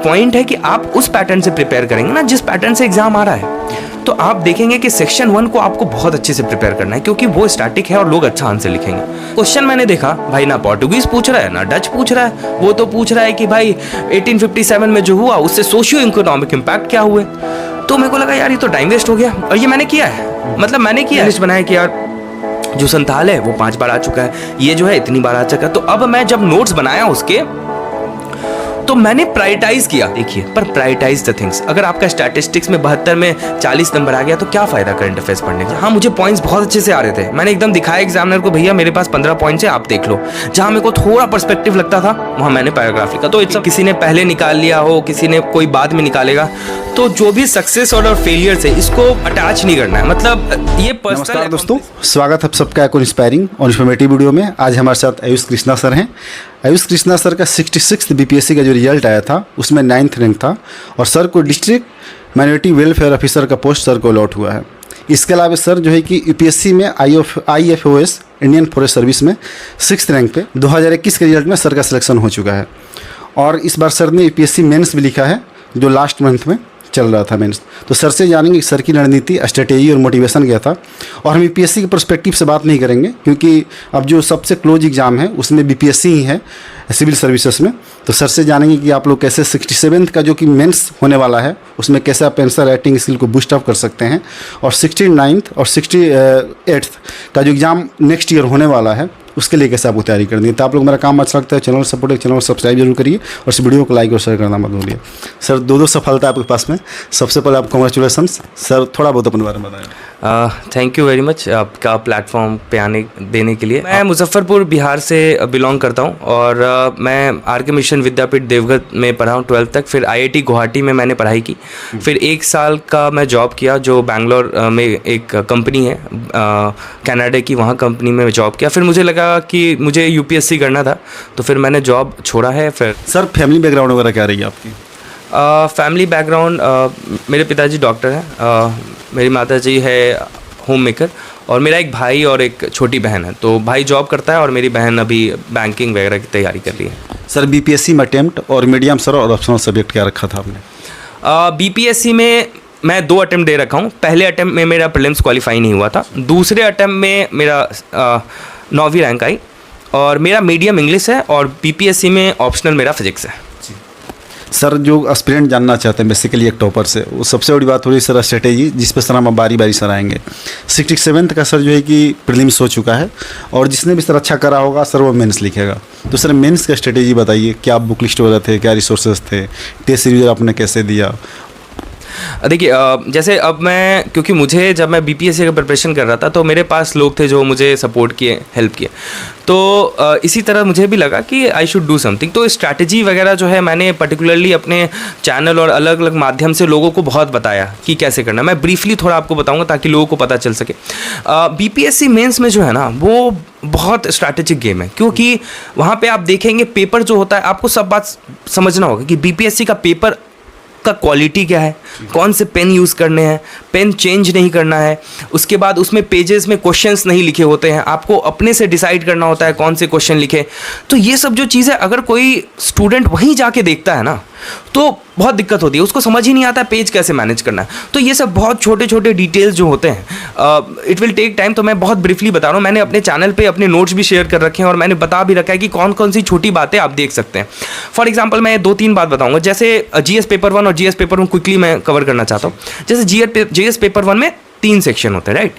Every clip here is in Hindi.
पॉइंट है कि आप उस पैटर्न से प्रिपेयर करेंगे ना जिस पैटर्न से एग्जाम आ रहा है, तो आप देखेंगे कि सेक्शन 1 को आपको बहुत अच्छे से प्रिपेयर करना है, क्योंकि वो स्टैटिक है और लोग अच्छा आंसर लिखेंगे। क्वेश्चन मैंने देखा भाई, ना पोर्टुगीज पूछ रहा है ना डच पूछ रहा है, वो तो पूछ रहा है कि भाई 1857 में जो हुआ उससे सोशियो इकोनॉमिक इम्पैक्ट क्या हुए। तो मेरे को लगा यार ये तो टाइम वेस्ट हो गया, और ये मैंने किया है, मतलब मैंने किया लिस्ट बनाया कि यार जो संथाल है वो 5 बार आ चुका है, ये जो है इतनी बार आ चुका है। तो अब मैं जब नोट्स बनाया उसके, तो मैंने प्रायोरिटाइज किया। देखिए, पर प्रायोरिटाइज द थिंग्स। अगर आपका स्टैटिस्टिक्स में 72 में 40 नंबर आ गया तो क्या फायदा करंट अफेयर्स पढ़ने का। हाँ, मुझे पॉइंट्स बहुत अच्छे से आ रहे थे, मैंने एकदम दिखाया एग्जामिनर को, भैया मेरे पास 15 पॉइंट्स है, आप देख लो। जहाँ मेरे को थोड़ा पर्सपेक्टिव लगता था वहाँ मैंने पैराग्राफ लिखा। तो इट्स किसी ने पहले निकाल लिया हो, किसी ने कोई बाद में निकालेगा, तो जो भी सक्सेस और फेलियर से इसको अटैच नहीं करना है, मतलब ये पर्सनल। नमस्कार दोस्तों, स्वागत है सबका एक इंस्पायरिंग और इन्फॉर्मेटिव वीडियो में। आज हमारे साथ आयुष कृष्णा सर हैं। आयुष कृष्णा सर का 66 बीपीएससी का जो रिजल्ट आया था उसमें 9th रैंक था, और सर को डिस्ट्रिक्ट माइनॉरिटी वेलफेयर ऑफिसर का पोस्ट सर को अलॉट हुआ है। इसके अलावा सर जो है कि यूपीएससी में IFOS इंडियन फॉरेस्ट सर्विस में 6th रैंक पे 2021 के रिजल्ट में सर का सिलेक्शन हो चुका है। और इस बार सर ने यूपीएससी मेंस भी लिखा है, जो लास्ट मंथ में चल रहा था मेंस। तो सर से जानेंगे सर की रणनीति, स्ट्रेटेजी और मोटिवेशन क्या था। और हम यूपीएससी के पर्सपेक्टिव से बात नहीं करेंगे, क्योंकि अब जो सबसे क्लोज एग्जाम है उसमें बीपीएससी ही है सिविल सर्विसेज में। तो सर से जानेंगे कि आप लोग कैसे 67th का जो कि मेंस होने वाला है उसमें कैसे आप आंसर राइटिंग स्किल को बूस्ट अप कर सकते हैं, और 69th और 68th का जो एग्ज़ाम नेक्स्ट ईयर होने वाला है उसके लिए कैसे आपको तैयारी करनी है। तो आप लोग मेरा काम अच्छा लगता है, चैनल सपोर्ट, चैनल सब्सक्राइब जरूर करिए और इस वीडियो को लाइक और शेयर करना मत भूलिए। सर, दो सफलता आपके पास में। सबसे पहले आप कॉन्ग्रेचुलेसन सर, थोड़ा बहुत अपने बारे में बताएं। थैंक यू वेरी मच आपका प्लेटफॉर्म पे आने देने के लिए। मैं मुजफ्फरपुर बिहार से बिलोंग करता हूँ, और मैं आर.के. मिशन विद्यापीठ देवघर में पढ़ा हूँ 12th तक। फिर IIT गुवाहाटी में मैंने पढ़ाई की। फिर 1 साल का मैं जॉब किया, जो बैंगलोर में एक कंपनी है कनाडा की, वहाँ कंपनी में जॉब किया। फिर मुझे लगा कि मुझे UPSC करना था, तो फिर मैंने जॉब छोड़ा है। फिर सर, फैमिली बैकग्राउंड वगैरह क्या रही है आपकी? फैमिली बैकग्राउंड, मेरे पिताजी डॉक्टर हैं, मेरी माताजी है होम मेकर, और मेरा एक भाई और एक छोटी बहन है। तो भाई जॉब करता है और मेरी बहन अभी बैंकिंग वगैरह की तैयारी कर रही है। सर, बीपीएससी में अटेम्प्ट और मीडियम सर और ऑप्शनल सब्जेक्ट क्या रखा था आपने? BPSC में मैं 2 अटेम्प्ट दे रखा हूँ। पहले अटेम्प्ट में मेरा प्रीलिम्स क्वालिफाई नहीं हुआ था, दूसरे अटेम्प्ट में मेरा 9वीं रैंक आई, और मेरा मीडियम इंग्लिश है, और BPSC में ऑप्शनल मेरा फिजिक्स है। सर, जो एस्पिरेंट जानना चाहते हैं बेसिकली एक टॉपर से, वो सबसे बड़ी बात हो रही है सर स्ट्रेटेजी, जिस पर सर हम बारी बारी सर आएंगे। 67th का सर जो है कि प्रीलिम्स हो चुका है, और जिसने भी सर अच्छा करा होगा सर वो मेंस लिखेगा। तो सर मेंस का स्ट्रेटेजी बताइए, क्या बुक लिस्ट वगैरह थे, क्या रिसोर्सेज थे, टेस्ट सीरीज आपने कैसे दिया? देखिए, जैसे अब मैं, क्योंकि मुझे जब मैं BPSC का प्रिपरेशन कर रहा था तो मेरे पास लोग थे जो मुझे सपोर्ट किए, हेल्प किए। तो इसी तरह मुझे भी लगा कि आई शुड डू समथिंग। तो स्ट्रैटेजी वगैरह जो है मैंने पर्टिकुलरली अपने चैनल और अलग अलग माध्यम से लोगों को बहुत बताया कि कैसे करना। मैं ब्रीफली थोड़ा आपको बताऊंगा ताकि लोगों को पता चल सके। BPSC मेंस में जो है ना वो बहुत स्ट्रैटेजिक गेम है, क्योंकि वहाँ पे आप देखेंगे पेपर जो होता है, आपको सब बात समझना होगा कि BPSC का पेपर का क्वालिटी क्या है, कौन से पेन यूज़ करने हैं, पेन चेंज नहीं करना है। उसके बाद उसमें पेजेस में क्वेश्चंस नहीं लिखे होते हैं, आपको अपने से डिसाइड करना होता है कौन से क्वेश्चन लिखे। तो ये सब जो चीज़ें अगर कोई स्टूडेंट वहीं जाके देखता है ना तो बहुत दिक्कत होती है, उसको समझ ही नहीं आता पेज कैसे मैनेज करना है। तो ये सब बहुत छोटे छोटे डिटेल्स जो होते हैं, इट विल टेक टाइम। तो मैं बहुत ब्रीफली बता रहा हूँ, मैंने अपने चैनल पे अपने नोट्स भी शेयर कर रखे हैं, और मैंने बता भी रखा है कि कौन कौन सी छोटी बातें आप देख सकते हैं। फॉर एग्जाम्पल मैं 2-3 बात बताऊँगा। जैसे GS पेपर 1 और GS पेपर 1 क्विकली मैं कवर करना चाहता हूँ। जैसे GS पेपर 1 में 3 सेक्शन होते हैं, राइट।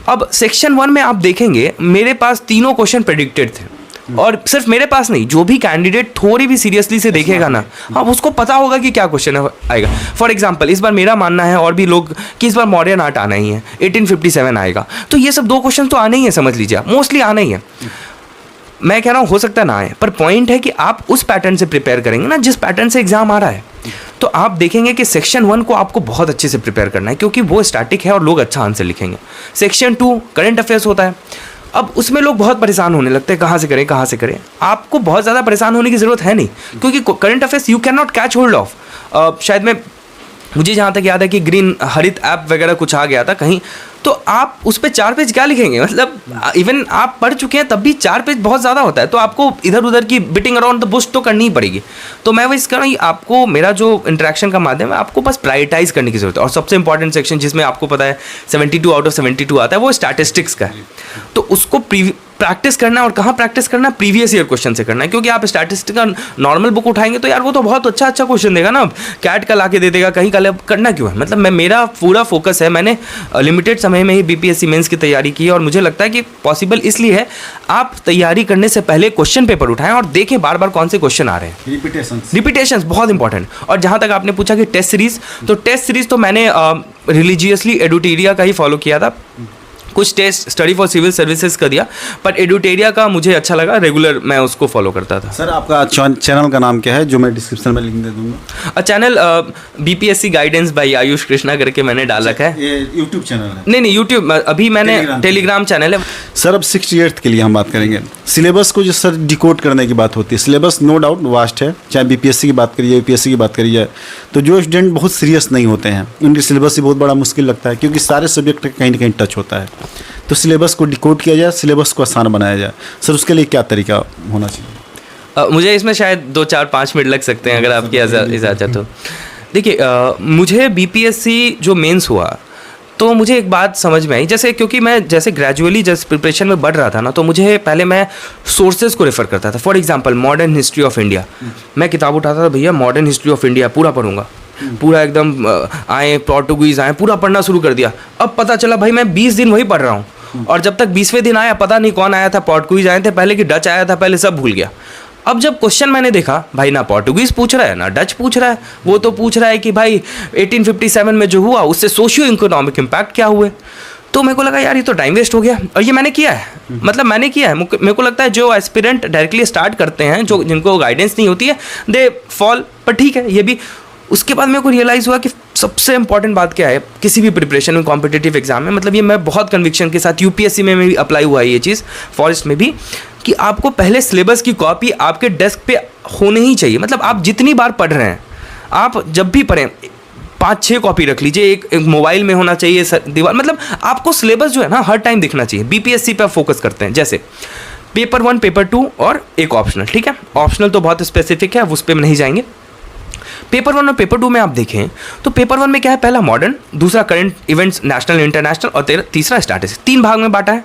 अब सेक्शन 1 में आप देखेंगे मेरे पास तीनों क्वेश्चन प्रेडिक्टेड थे, और सिर्फ मेरे पास नहीं, जो भी कैंडिडेट थोड़ी भी सीरियसली से देखेगा ना, हाँ, उसको पता होगा कि क्या क्वेश्चन आएगा। फॉर एग्जांपल इस बार मेरा मानना है और भी लोग कि इस बार मॉडर्न आर्ट आना ही है, 1857 आएगा। तो ये सब 2 क्वेश्चन तो आने ही है, समझ लीजिए, मोस्टली आना ही है। मैं कह रहा हूँ हो सकता है ना आए, पर पॉइंट है कि आप उस पैटर्न से प्रिपेयर करेंगे ना जिस पैटर्न से एग्जाम आ रहा है, तो आप देखेंगे कि सेक्शन 1 को आपको बहुत अच्छे से प्रिपेयर करना है, क्योंकि वो स्टैटिक है और लोग अच्छा आंसर लिखेंगे। सेक्शन 2 करंट अफेयर्स होता है। अब उसमें लोग बहुत परेशान होने लगते हैं, कहाँ से करें कहाँ से करें। आपको बहुत ज़्यादा परेशान होने की ज़रूरत है नहीं, क्योंकि current affairs you can not catch hold of. शायद मुझे जहाँ तक याद है कि ग्रीन हरित ऐप वगैरह कुछ आ गया था कहीं, तो आप उस पे 4 पेज क्या लिखेंगे? मतलब इवन आप पढ़ चुके हैं तब भी 4 पेज बहुत ज़्यादा होता है, तो आपको इधर उधर की बिटिंग अराउंड द बुश तो करनी ही पड़ेगी। तो मैं वही कह रहा हूँ, आपको मेरा जो इंटरेक्शन का माध्यम है, आपको बस प्रायोरिटाइज करने की जरूरत है। और सबसे इंपॉर्टेंट सेक्शन जिसमें आपको पता है 72 आउट ऑफ 72 आता है, वो स्टैटिस्टिक्स का है। तो उसको प्रैक्टिस करना, और कहाँ प्रैक्टिस करना? प्रीवियस ईयर क्वेश्चन से करना है, क्योंकि आप स्टैटिस्टिक्स का नॉर्मल बुक उठाएंगे तो यार वो तो बहुत अच्छा क्वेश्चन देगा ना, कैट का ला के दे देगा, कहीं का करना क्यों है? मतलब मेरा पूरा फोकस है, मैंने लिमिटेड समय में ही बीपीएससी मेंस की तैयारी की है, और मुझे लगता है कि पॉसिबल इसलिए है, आप तैयारी करने से पहले क्वेश्चन पेपर उठाएं और देखें बार बार कौन से क्वेश्चन आ रहे हैं। रिपीटेशंस बहुत इंपॉर्टेंट। और जहाँ तक आपने पूछा कि टेस्ट सीरीज, तो टेस्ट सीरीज तो मैंने रिलीजियसली एडुटेरिया का ही फॉलो किया था। कुछ test study for civil services का दिया, पर एडुटेरिया का मुझे अच्छा लगा, रेगुलर मैं उसको फॉलो करता था। सर आपका चैनल का नाम क्या है, जो मैं डिस्क्रिप्शन में लिंक दे दूंगा? Channel BPSC guidance bye Ayush Krishna करके मैंने डाल रखा है। ये यूट्यूब चैनल है? नहीं, यूट्यूब अभी मैंने टेलीग्राम चैनल है। सर अब 68th के लिए हम बात करेंगे। सिलेबस को जो सर डिकोड करने की बात होती है, सिलेबस नो डाउट वास्ट है, चाहे बीपीएससी की बात करिए, यूपीएससी की बात करिए, तो जो स्टूडेंट बहुत सीरियस नहीं होते हैं उनके सिलेबस ही बहुत बड़ा मुश्किल लगता है, क्योंकि सारे सब्जेक्ट कहीं ना कहीं टच होता है। तो सिलेबस को डिकोड किया जाए, सिलेबस को आसान बनाया जाए, सर उसके लिए क्या तरीका होना चाहिए? मुझे इसमें शायद 2, 4, 5 मिनट लग सकते हैं अगर आपकी इजाज़त हो। देखिए, मुझे बीपीएससी जो मेंस हुआ तो मुझे एक बात समझ में आई, जैसे क्योंकि मैं जैसे ग्रेजुअली जैसे प्रिपरेशन में बढ़ रहा था ना, तो मुझे पहले मैं सोर्सेज को रेफ़र करता था। For example modern history of India, मैं किताब उठाता था, भैया मॉडर्न हिस्ट्री ऑफ इंडिया पूरा पढ़ूंगा, पूरा एकदम आए पोर्टुगीज़ आए, पूरा पढ़ना शुरू कर दिया। अब पता चला भाई मैं 20 दिन वही पढ़ रहा हूँ, और जब तक 20वें दिन आया पता नहीं कौन आया था, पोर्टुगीज़ आए थे पहले कि डच आया था पहले, सब भूल गया। अब जब क्वेश्चन मैंने देखा, भाई ना पोर्टुगीज़ पूछ रहा है ना डच पूछ रहा है, वो तो पूछ रहा है कि भाई 1857 में जो हुआ उससे सोशियो इकोनॉमिक इम्पैक्ट क्या हुए। तो मेरे को लगा यार ये तो टाइम वेस्ट हो गया, और ये मैंने किया है, मतलब मैंने किया है। मेरे को लगता है जो एस्पिरेंट डायरेक्टली स्टार्ट करते हैं, जो जिनको गाइडेंस नहीं होती है, दे फॉल, पर ठीक है ये भी। उसके बाद मेरे को रियलाइज़ हुआ कि सबसे इंपॉर्टेंट बात क्या है किसी भी प्रिपरेशन में, कॉम्पिटिटिव एग्जाम में, मतलब ये मैं बहुत कन्विक्शन के साथ, यूपीएससी में भी अप्लाई हुआ है ये चीज़, फॉरेस्ट में भी, कि आपको पहले सिलेबस की कॉपी आपके डेस्क पे होनी ही चाहिए। मतलब आप जितनी बार पढ़ रहे हैं, आप जब भी पढ़ें 5-6 कॉपी रख लीजिए, एक मोबाइल में होना चाहिए दीवार, मतलब आपको सिलेबस जो है ना हर टाइम दिखना चाहिए। बीपीएससी पे फोकस करते हैं, जैसे पेपर 1, पेपर 2 और एक ऑप्शनल, ठीक है। ऑप्शनल तो बहुत स्पेसिफिक है, उस पर हम नहीं जाएंगे। पेपर 1 और पेपर 2 में आप देखें तो पेपर 1 में क्या है, पहला मॉडर्न, दूसरा करंट इवेंट्स नेशनल इंटरनेशनल, और तीसरा स्टैटिस्टिक्स। 3 भाग में बांटा है,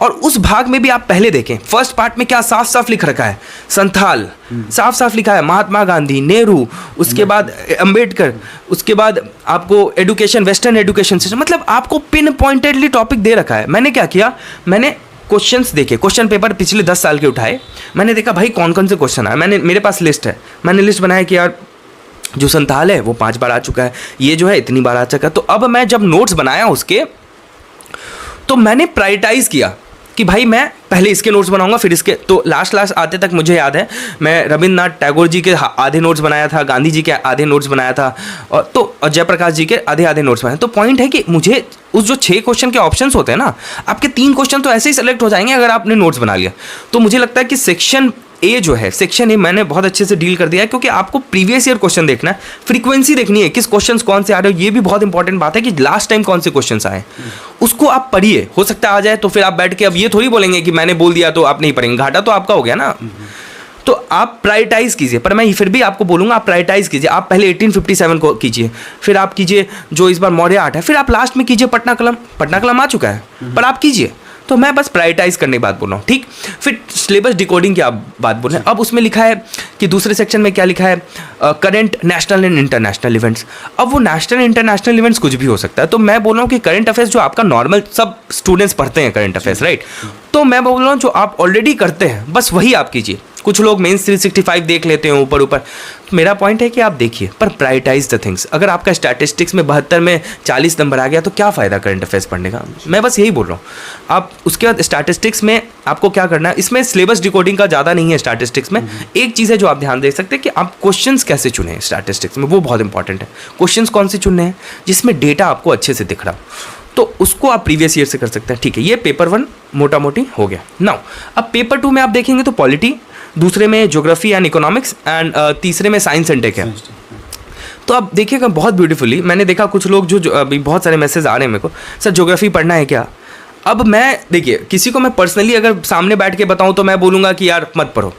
और उस भाग में भी आप पहले देखें फर्स्ट पार्ट में क्या साफ साफ लिख रखा है, संथाल साफ साफ लिखा है, महात्मा गांधी, नेहरू, उसके बाद अंबेडकर, उसके बाद आपको एडुकेशन, वेस्टर्न एडुकेशन सिस्टम, मतलब आपको पिन पॉइंटेडली टॉपिक दे रखा है। मैंने क्या किया, मैंने क्वेश्चंस देखे, क्वेश्चन पेपर पिछले 10 साल के उठाए, मैंने देखा भाई कौन कौन से क्वेश्चन आए, मेरे पास लिस्ट है, मैंने लिस्ट बनाया कि यार जो संथाल है वो 5 बार आ चुका है, ये जो है इतनी बार आ चुका है। तो अब मैं जब नोट्स बनाया उसके, तो मैंने प्रायोरिटाइज किया कि भाई मैं पहले इसके नोट्स बनाऊंगा फिर इसके। तो लास्ट आते तक मुझे याद है मैं रविंद्रनाथ टैगोर जी के आधे नोट्स बनाया था, गांधी जी के आधे नोट्स बनाया था, और जयप्रकाश जी के आधे नोट्स बनाए। तो पॉइंट है कि मुझे उस जो 6 क्वेश्चन के ऑप्शंस होते हैं ना, आपके 3 क्वेश्चन तो ऐसे ही सेलेक्ट हो जाएंगे अगर आपने नोट्स बना लिया। तो मुझे लगता है कि सेक्शन ए जो है, सेक्शन ए मैंने बहुत अच्छे से डील कर दिया है, क्योंकि आपको प्रीवियस ईयर क्वेश्चन देखना है, फ्रीक्वेंसी देखनी है, किस क्वेश्चंस कौन से आ रहे हो। ये भी बहुत इंपॉर्टेंट बात है कि लास्ट टाइम कौन से क्वेश्चंस आए, उसको आप पढ़िए, हो सकता है आ जाए, तो फिर आप बैठ के अब ये थोड़ी बोलेंगे कि मैंने बोल दिया तो आप नहीं पढ़ेंगे, घाटा तो आपका हो गया ना। तो आप प्रायोरिटाइज कीजिए, पर मैं फिर भी आपको बोलूँगा आप प्रायोरिटाइज कीजिए। आप पहले 1857 को कीजिए, फिर आप कीजिए जो इस बार मौर्य आर्ट है, फिर आप लास्ट में कीजिए पटना कलम आ चुका है, पर आप कीजिए। तो मैं बस प्रायोरिटाइज करने की बात बोल रहा हूँ, ठीक। फिर सिलेबस डिकोडिंग की आप बात बोल रहे हैं, अब उसमें लिखा है कि दूसरे सेक्शन में क्या लिखा है, current national and international events. अब वो नेशनल इंटरनेशनल इवेंट्स कुछ भी हो सकता है, तो मैं बोल रहा हूँ कि करंट अफेयर्स जो आपका नॉर्मल सब स्टूडेंट्स पढ़ते हैं करंट अफेयर्स, राइट, तो मैं बोल रहा हूँ जो आप ऑलरेडी करते हैं बस वही आप कीजिए। कुछ लोग मेंस 365 देख लेते हैं ऊपर, मेरा पॉइंट है कि आप देखिए, पर प्रायोरिटाइज द थिंग्स। अगर आपका स्टैटिस्टिक्स में 72 में 40 नंबर आ गया तो क्या फ़ायदा करंट अफेयर्स पढ़ने का, मैं बस यही बोल रहा हूँ। आप उसके बाद स्टैटिस्टिक्स में आपको क्या करना है, इसमें सिलेबस डिकोडिंग का ज़्यादा नहीं है स्टैटिस्टिक्स में। एक चीज़ है जो आप ध्यान दे सकते हैं कि आप क्वेश्चंस कैसे चुने स्टैटिस्टिक्स में, वो बहुत इंपॉर्टेंट है। क्वेश्चंस कौन से चुनने हैं जिसमें डेटा आपको अच्छे से दिख रहा हो, तो उसको आप प्रीवियस ईयर से कर सकते हैं, ठीक है। ये पेपर 1 मोटा मोटी हो गया। नाउ अब पेपर 2 में आप देखेंगे तो पॉलिटी, दूसरे में ज्योग्राफी एंड इकोनॉमिक्स, एंड तीसरे में साइंस एंड टेक है। तो अब देखिएगा बहुत ब्यूटीफुली, मैंने देखा कुछ लोग जो अभी बहुत सारे मैसेज आ रहे हैं मेरे को, सर ज्योग्राफी पढ़ना है क्या। अब मैं देखिए किसी को मैं पर्सनली अगर सामने बैठ के बताऊं तो मैं बोलूँगा कि यार मत पढ़ो,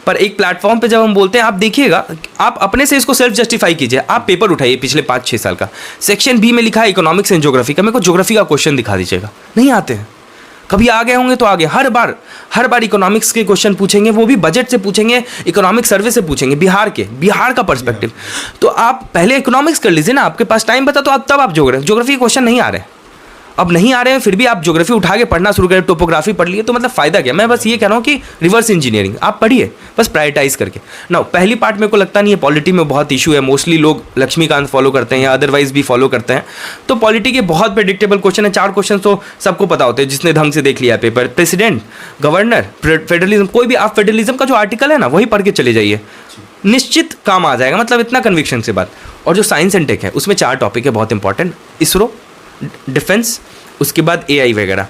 पर एक प्लेटफॉर्म पे जब हम बोलते हैं, आप देखिएगा, आप अपने से इसको सेल्फ जस्टिफाई कीजिए। आप पेपर उठाइए पिछले 5-6 साल का, सेक्शन बी में लिखा है इकोनॉमिक्स एंड ज्योग्राफी का, मेरे को ज्योग्राफी का क्वेश्चन दिखा दीजिएगा, नहीं आते हैं। कभी आ गए होंगे तो आगे, हर बार इकोनॉमिक्स के क्वेश्चन पूछेंगे, वो भी बजट से पूछेंगे, इकोनॉमिक सर्वे से पूछेंगे, बिहार का पर्सपेक्टिव। तो आप पहले इकोनॉमिक्स कर लीजिए ना, आपके पास टाइम बता तो तब आप ज्योग्राफी के क्वेश्चन नहीं आ रहे हैं। अब नहीं आ रहे हैं फिर भी आप ज्योग्राफी उठा के पढ़ना शुरू करें, टोपोग्राफी पढ़ लिए, तो मतलब फ़ायदा क्या। मैं बस ये कह रहा हूँ कि रिवर्स इंजीनियरिंग आप पढ़िए, बस प्रायोरिटाइज करके ना। पहली पार्ट मेरे को लगता नहीं है, पॉलिटी में बहुत इशू है, मोस्टली लोग लक्ष्मीकांत फॉलो करते हैं या अदरवाइज भी फॉलो करते हैं। तो पॉलिटी के बहुत प्रेडिक्टेबल क्वेश्चन है, 4 क्वेश्चन तो सबको पता होते हैं जिसने ढंग से देख लिया पेपर। प्रेसिडेंट, गवर्नर, फेडरलिज्म, कोई भी आप फेडरलिज्म का जो आर्टिकल है ना वही पढ़ के चले जाइए, निश्चित काम आ जाएगा, मतलब इतना कन्विक्शन से बात। और जो साइंस एंड टेक है उसमें 4 टॉपिक है बहुत इंपॉर्टेंट, इसरो, डिफेंस, उसके बाद AI वगैरह।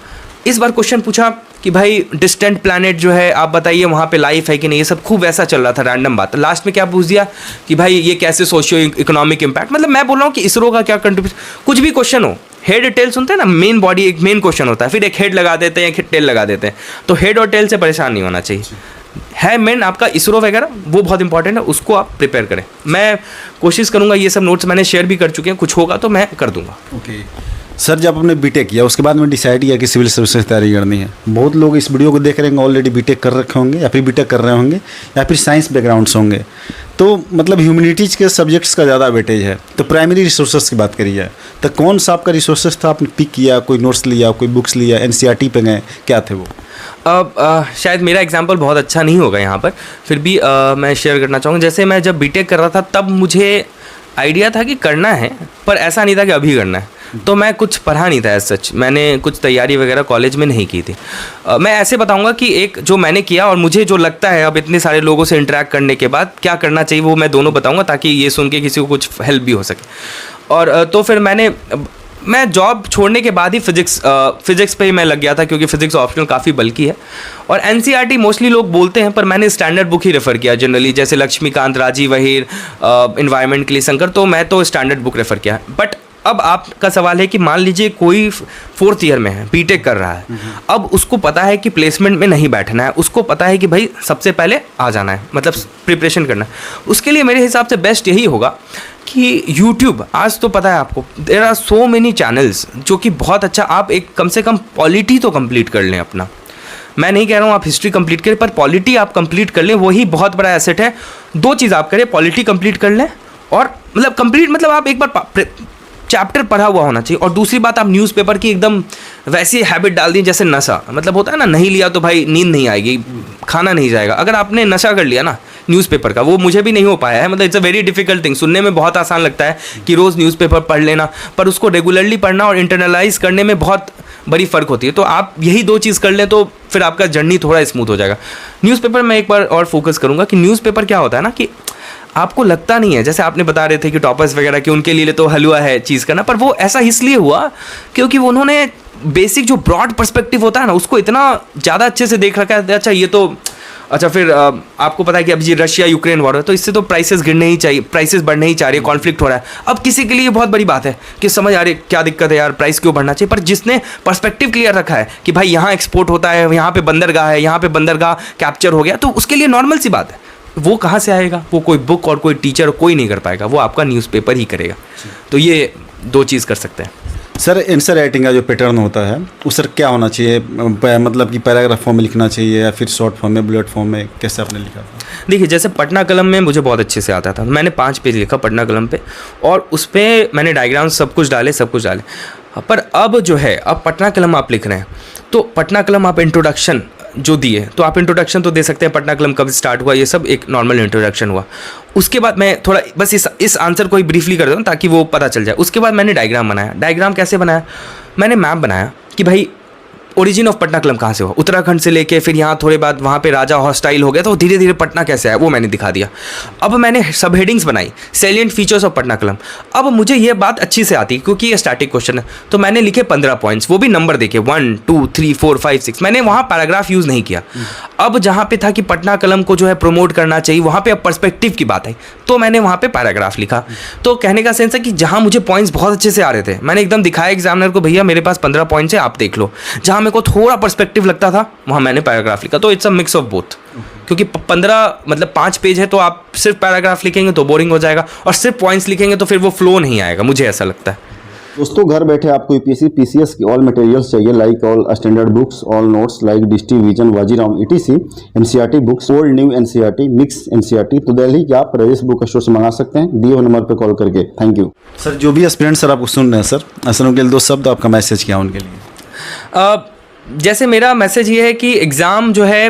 इस बार क्वेश्चन पूछा कि भाई डिस्टेंट प्लैनेट जो है आप बताइए वहाँ पे लाइफ है कि नहीं, ये सब खूब वैसा चल रहा था, रैंडम बात। लास्ट में क्या पूछ दिया कि भाई ये कैसे सोशियो इकोनॉमिक इम्पैक्ट, मतलब मैं बोल रहा हूँ कि इसरो का क्या कंट्रीब्यूशन, कुछ भी क्वेश्चन हो, हेड टेल सुनते हैं ना, मेन बॉडी एक मेन क्वेश्चन होता है, फिर एक हेड लगा देते हैं, एक टेल लगा देते हैं। तो हेड और टेल से परेशान नहीं होना चाहिए, है मेन आपका इसरो वगैरह, वो बहुत इंपॉर्टेंट है, उसको आप प्रिपेयर करें। मैं कोशिश करूँगा, ये सब नोट्स मैंने शेयर भी कर चुके हैं, कुछ होगा तो मैं कर दूँगा। ओके सर, जब आपने बीटेक किया उसके बाद में डिसाइड किया कि सिविल सर्विसेज तैयारी करनी है, बहुत लोग इस वीडियो को देख रहे होंगे ऑलरेडी बीटेक कर रखे होंगे या फिर बीटेक कर रहे होंगे या फिर साइंस बैकग्राउंड्स होंगे, तो मतलब ह्यूमैनिटीज़ के सब्जेक्ट्स का ज़्यादा वेटेज है। तो प्राइमरी रिसोर्सेज की बात करिए, तो कौन सा आपका रिसोर्सेज था, आपने पिक किया, कोई नोट्स लिया, कोई बुक्स लिया, NCERT पे गए, क्या थे वो? अब शायद मेरा एग्जांपल बहुत अच्छा नहीं होगा यहाँ पर, फिर भी मैं शेयर करना चाहूँगा। जैसे मैं जब बीटेक कर रहा था तब मुझे आइडिया था कि करना है, पर ऐसा नहीं था कि अभी करना है, तो मैं कुछ पढ़ा नहीं था एज सच, मैंने कुछ तैयारी वगैरह कॉलेज में नहीं की थी। मैं ऐसे बताऊंगा कि एक जो मैंने किया और मुझे जो लगता है अब इतने सारे लोगों से इंटरेक्ट करने के बाद क्या करना चाहिए, वो मैं दोनों बताऊंगा ताकि ये सुन के किसी को कुछ हेल्प भी हो सके। और तो फिर मैं जॉब छोड़ने के बाद ही फिजिक्स पे ही मैं लग गया था, क्योंकि फिजिक्स ऑप्शनल काफ़ी बल्कि है। और NCERT मोस्टली लोग बोलते हैं, पर मैंने स्टैंडर्ड बुक ही रेफ़र किया जनरली, जैसे लक्ष्मीकांत, राजीव वहीर, इन्वायरमेंट के लिए शंकर, तो मैं तो स्टैंडर्ड बुक रेफ़र किया। बट अब आपका सवाल है कि मान लीजिए कोई 4th ईयर में है, बीटेक कर रहा है, अब उसको पता है कि प्लेसमेंट में नहीं बैठना है, उसको पता है कि भाई सबसे पहले आ जाना है, मतलब प्रिपरेशन करना है। उसके लिए मेरे हिसाब से बेस्ट यही होगा कि यूट्यूब, आज तो पता है आपको, there are so many channels जो कि बहुत अच्छा, आप एक कम से कम पॉलिटी तो कंप्लीट कर लें अपना। मैं नहीं कह रहा हूँ आप हिस्ट्री कंप्लीट करें, पर पॉलिटी आप कंप्लीट कर लें, वही बहुत बड़ा एसेट है। 2 चीज़ आप करें, पॉलिटी कंप्लीट कर लें, और मतलब कंप्लीट मतलब आप एक बार चैप्टर पढ़ा हुआ होना चाहिए। और दूसरी बात, आप न्यूज़पेपर की एकदम वैसी हैबिट डाल दी जैसे नशा, मतलब होता है ना, नहीं लिया तो भाई नींद नहीं आएगी, खाना नहीं जाएगा। अगर आपने नशा कर लिया ना न्यूज़पेपर का, वो मुझे भी नहीं हो पाया है, मतलब it's a very difficult thing. सुनने में बहुत आसान लगता है कि रोज़ न्यूज़पेपर पढ़ लेना, पर उसको रेगुलरली पढ़ना और इंटरनलाइज करने में बहुत बड़ी फ़र्क होती है। तो आप यही 2 चीज़ कर लें तो फिर आपका जर्नी थोड़ा स्मूथ हो जाएगा। न्यूज़पेपर में एक बार और फोकस करूँगा कि न्यूज़पेपर क्या होता है ना, कि आपको लगता नहीं है, जैसे आपने बता रहे थे कि टॉपर्स वगैरह कि उनके लिए तो हलवा है चीज़ करना, पर वो ऐसा इसलिए हुआ क्योंकि उन्होंने बेसिक जो ब्रॉड पर्सपेक्टिव होता है ना, उसको इतना ज़्यादा अच्छे से देख रखा है। अच्छा ये तो अच्छा फिर आपको पता है कि अब ये रशिया यूक्रेन वॉर है, तो इससे तो प्राइसेस गिरने ही चाहिए, प्राइसेस बढ़ने ही चाहिए, कॉन्फ्लिक्ट हो रहा है। अब किसी के लिए बहुत बड़ी बात है कि समझ आ रही क्या दिक्कत है यार, प्राइस क्यों बढ़ना चाहिए, पर जिसने पर्सपेक्टिव क्लियर रखा है कि भाई यहाँ एक्सपोर्ट होता है, यहाँ पे बंदरगाह है, यहाँ पे बंदरगाह कैप्चर हो गया, तो उसके लिए नॉर्मल सी बात है। वो कहाँ से आएगा, वो कोई बुक और कोई टीचर कोई नहीं कर पाएगा, वो आपका न्यूज़पेपर ही करेगा। तो ये 2 चीज़ कर सकते हैं। सर आंसर राइटिंग का जो पैटर्न होता है वो सर क्या होना चाहिए, मतलब कि पैराग्राफ फॉर्म में लिखना चाहिए या फिर शॉर्ट फॉर्म में, बुलेट फॉर्म में, कैसे आपने लिखा था? देखिए जैसे पटना कलम में मुझे बहुत अच्छे से आता था, मैंने 5 पेज लिखा पटना कलम पे, और उस पर मैंने डायग्राम सब कुछ डाले। पर अब जो है, अब पटना कलम आप लिख रहे हैं, तो पटना कलम आप इंट्रोडक्शन जो दिए, तो आप इंट्रोडक्शन तो दे सकते हैं, पटना कलम कब स्टार्ट हुआ, ये सब एक नॉर्मल इंट्रोडक्शन हुआ। उसके बाद मैं थोड़ा बस इस आंसर को ही ब्रीफली कर दूँ ताकि वो पता चल जाए। उसके बाद मैंने डायग्राम बनाया। डायग्राम कैसे बनाया, मैंने मैप बनाया कि भाई ओरिजिन ऑफ पटना क्लम कहाँ से हुआ, उत्तराखंड से लेके फिर यहाँ थोड़े बाद वहाँ पे राजा हॉस्टाइल हो गया, तो धीरे धीरे पटना कैसे आया वो मैंने दिखा दिया। अब मैंने सब हेडिंग्स बनाई, सैलिएंट फीचर्स ऑफ पटना क्लम। अब मुझे ये बात अच्छी से आती क्योंकि ये स्टैटिक क्वेश्चन है, तो मैंने लिखे 15 पॉइंट्स, वो भी नंबर देखे 1 2 3 4 5 6। मैंने वहाँ पैराग्राफ यूज़ नहीं किया। अब जहाँ पे था कि पटना कलम को जो है प्रमोट करना चाहिए, वहाँ पे अब पर्सपेक्टिव की बात आई, तो मैंने वहाँ पे पैराग्राफ लिखा। तो कहने का सेंस है कि जहाँ मुझे पॉइंट्स बहुत अच्छे से आ रहे थे, मैंने एकदम दिखाया एग्जामिनर को, भैया मेरे पास 15 पॉइंट्स है, आप देख लो। जहाँ मेरे को थोड़ा पर्सपेक्टिव लगता था वहाँ मैंने पैराग्राफ लिखा। तो it's a mix of both, क्योंकि 15 मतलब 5 पेज है, तो आप सिर्फ पैराग्राफ लिखेंगे तो बोरिंग हो जाएगा, और सिर्फ पॉइंट्स लिखेंगे तो फिर वो फ्लो नहीं आएगा, मुझे ऐसा लगता है। दोस्तों, घर बैठे आपको यूपीएससी पीसीएस की ऑल मटेरियल्स चाहिए, like all standard books, all notes like Drishti Vision, Vajiram E T C, NCERT books, old new NCERT, mix NCERT, तो दिल्ली की आप रईस बुक स्टोर से मंगा सकते हैं, दिए हुए नंबर पर कॉल करके। Thank you sir. जो भी एस्पिरेंट सर आपको सुन रहे हैं सर, ऐसे उनके लिए 2 शब्द आपका मैसेज क्या उनके लिए? जैसे मेरा मैसेज ये है कि एग्ज़ाम जो है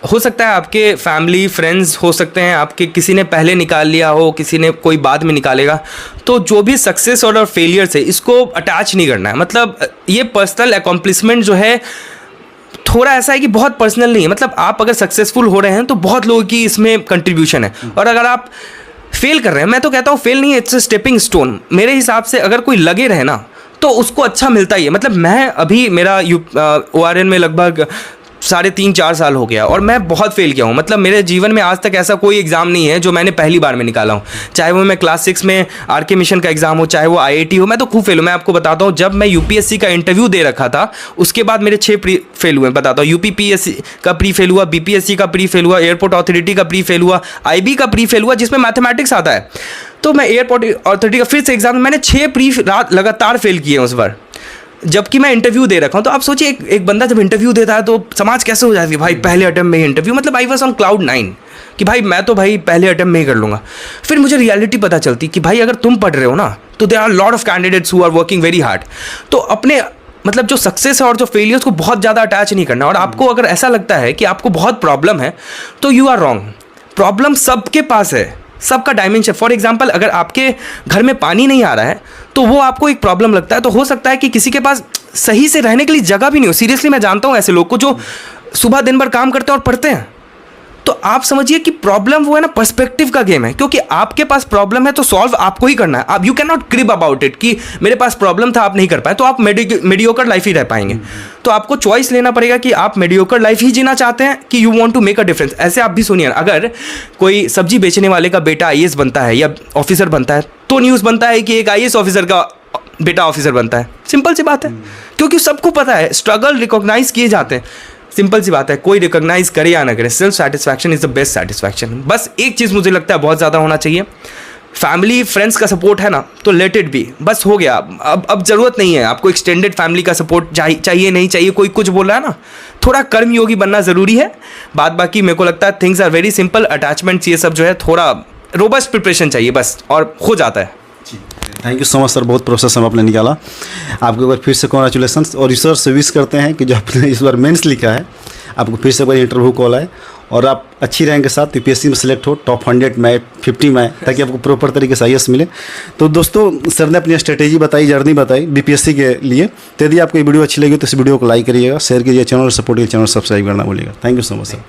हो सकता है आपके फैमिली फ्रेंड्स हो सकते हैं, आपके किसी ने पहले निकाल लिया हो, किसी ने कोई बाद में निकालेगा, तो जो भी सक्सेस और फेलियर है इसको अटैच नहीं करना है। मतलब ये पर्सनल अकॉम्प्लिशमेंट जो है थोड़ा ऐसा है कि बहुत पर्सनल नहीं है। मतलब आप अगर सक्सेसफुल हो रहे हैं तो बहुत लोगों की इसमें कंट्रीब्यूशन है, और अगर आप फेल कर रहे हैं, मैं तो कहता हूँ फेल नहीं है, इट्स अ स्टेपिंग स्टोन। मेरे हिसाब से अगर कोई लगे रहे ना तो उसको अच्छा मिलता ही है। मतलब मैं अभी मेरा ORN में लगभग 3.5-4 साल हो गया, और मैं बहुत फेल किया हूँ। मतलब मेरे जीवन में आज तक ऐसा कोई एग्ज़ाम नहीं है जो मैंने पहली बार में निकाला हूँ, चाहे वो मैं क्लास 6 में RK मिशन का एग्ज़ाम हो, चाहे वो IIT हो, मैं तो खूब फेल हूँ। मैं आपको बताता हूँ, जब मैं UPSC का इंटरव्यू दे रखा था उसके बाद मेरे 6 प्री फेल हुए। बताता हूँ, UPPSC का प्री फेल हुआ, BPSC का प्री फेल हुआ, एयरपोर्ट अथॉरिटी का प्री फेल हुआ, IB का प्री फेल हुआ जिसमें मैथमेटिक्स आता है। तो मैं एयरपोर्ट अथॉरिटी का फिर से एग्ज़ाम, मैंने 6 प्री लगातार फेल किए उस बार, जबकि मैं इंटरव्यू दे रखा हूँ। तो आप सोचिए एक बंदा जब इंटरव्यू देता है तो समाज कैसे हो जाती है, भाई पहले अटेम्प्ट में ही इंटरव्यू। मतलब आई वाज ऑन क्लाउड 9 कि भाई मैं तो भाई पहले अटेम्प्ट में ही कर लूँगा। फिर मुझे रियलिटी पता चलती कि भाई अगर तुम पढ़ रहे हो ना तो there are lot of candidates who are working very hard. तो अपने मतलब जो सक्सेस है और जो फेलियर्स को बहुत ज़्यादा अटैच नहीं करना। और आपको अगर ऐसा लगता है कि आपको बहुत प्रॉब्लम है तो यू आर रॉन्ग। प्रॉब्लम सबके पास है, सबका डायमेंशन। फॉर एग्जाम्पल, अगर आपके घर में पानी नहीं आ रहा है तो वो आपको एक प्रॉब्लम लगता है, तो हो सकता है कि किसी के पास सही से रहने के लिए जगह भी नहीं हो। सीरियसली मैं जानता हूँ ऐसे लोग को जो सुबह दिन भर काम करते हैं और पढ़ते हैं। तो आप समझिए कि प्रॉब्लम वो है ना, पर्सपेक्टिव का गेम है, क्योंकि आपके पास प्रॉब्लम है तो सॉल्व आपको ही करना है। आप you can not crib about it कि मेरे पास प्रॉब्लम था आप नहीं कर पाए, तो आप मीडियोकर लाइफ ही रह पाएंगे। तो आपको चॉइस लेना पड़ेगा कि आप मीडियोकर लाइफ ही जीना चाहते हैं कि you want to make a difference. ऐसे आप भी सुनिए, अगर कोई सब्जी बेचने वाले का बेटा IAS बनता है या ऑफिसर बनता है तो न्यूज़ बनता है कि एक IAS ऑफिसर का बेटा ऑफिसर बनता है। सिंपल सी बात है, क्योंकि सबको पता है स्ट्रगल रिकॉग्नाइज किए जाते हैं। सिंपल सी बात है, कोई रिकॉग्नाइज करे या ना करे, self satisfaction is the best satisfaction. बस एक चीज़ मुझे लगता है बहुत ज़्यादा होना चाहिए, फैमिली फ्रेंड्स का सपोर्ट है ना तो लेट इट बी, बस हो गया। अब ज़रूरत नहीं है आपको एक्सटेंडेड फैमिली का सपोर्ट चाहिए नहीं चाहिए, कोई कुछ बोल रहा है ना, थोड़ा कर्मयोगी बनना ज़रूरी है। बाद बाकी मेरे को लगता है things are very simple. Attachments ये सब जो है थोड़ा रोबस्ट प्रिपरेशन चाहिए बस, और हो जाता है। Thank you so much sir, बहुत प्रोसेस हम आपने निकाला। आपको एक बार फिर से कॉन्ग्रेचुलेसन्स, और सर से विश करते हैं कि जो आपने इस बार मेंस लिखा है आपको फिर से एक बार इंटरव्यू कॉल आए और आप अच्छी रैंक के साथ UPSC में सेलेक्ट हो, टॉप 100 में 50 में, ताकि आपको प्रॉपर तरीके से IAS मिले। तो दोस्तों, सर ने अपनी स्ट्रेटेजी बताई, जर्नी बताई BPSC के लिए। तो यदि आपको ये वीडियो अच्छी लगी तो इस वीडियो को लाइक करिएगा, शेयर कीजिए, चैनल सपोर्ट कीजिए, चैनल सब्सक्राइब करना भूलिएगा। Thank you so much sir.